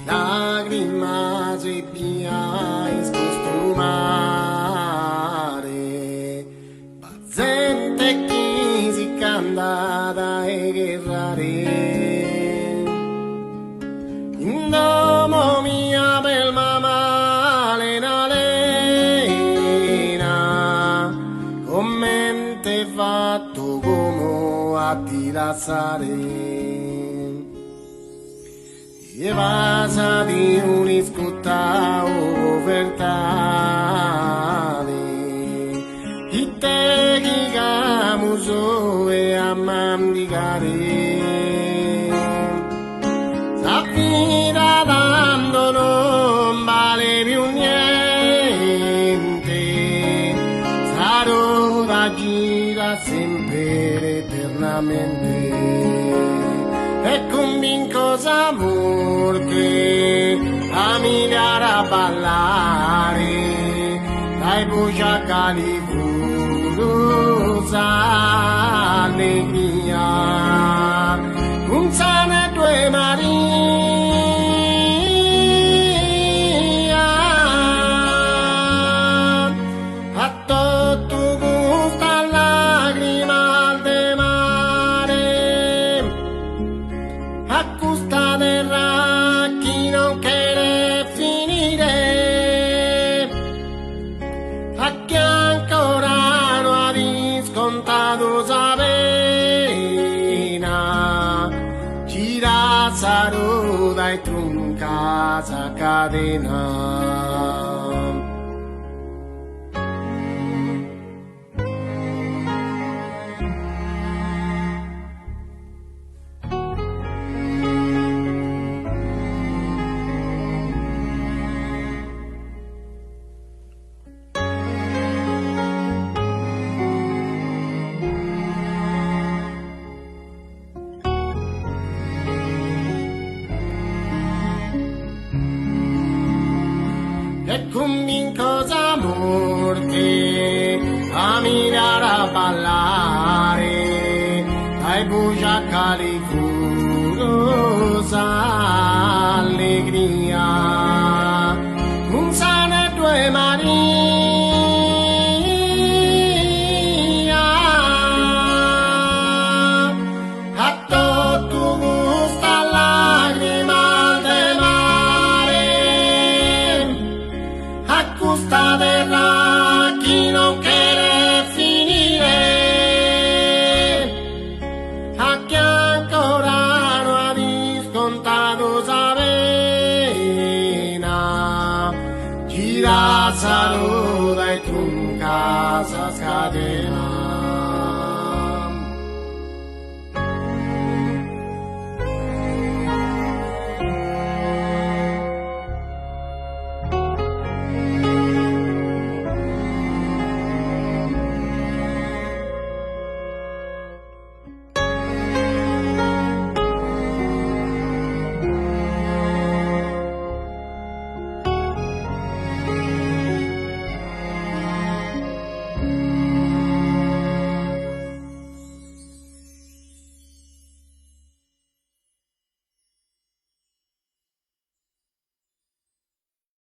lágrimas e piais costumare, paziente chi si candada e guerrare. Indomo mia bel mamma lena lena, commente fatto come a ti lasciare. E vasa di un'iscutta overtale, i te chi camuso e a mandigare. Sapira dando non vale più niente, sarò da gira sempre eternamente. E convinco s'amor che a migliare a ballare dai bucia califurosa allegria un sane due Maria a tutto gusta lacrima de mare a custa terra chi non quiere finire, a chi ancora non ha riscontrato sa pena, gira saluta e trunca sa catena. E convinco s'amor che a migliare a ballare ai bucia califurosa allegria un sane due Maria a tutto gusta lacrima de mare a custa terra chi non quiere finire, a chi ancora non ha riscontrato sa pena, gira saluta e trunca sa scatena.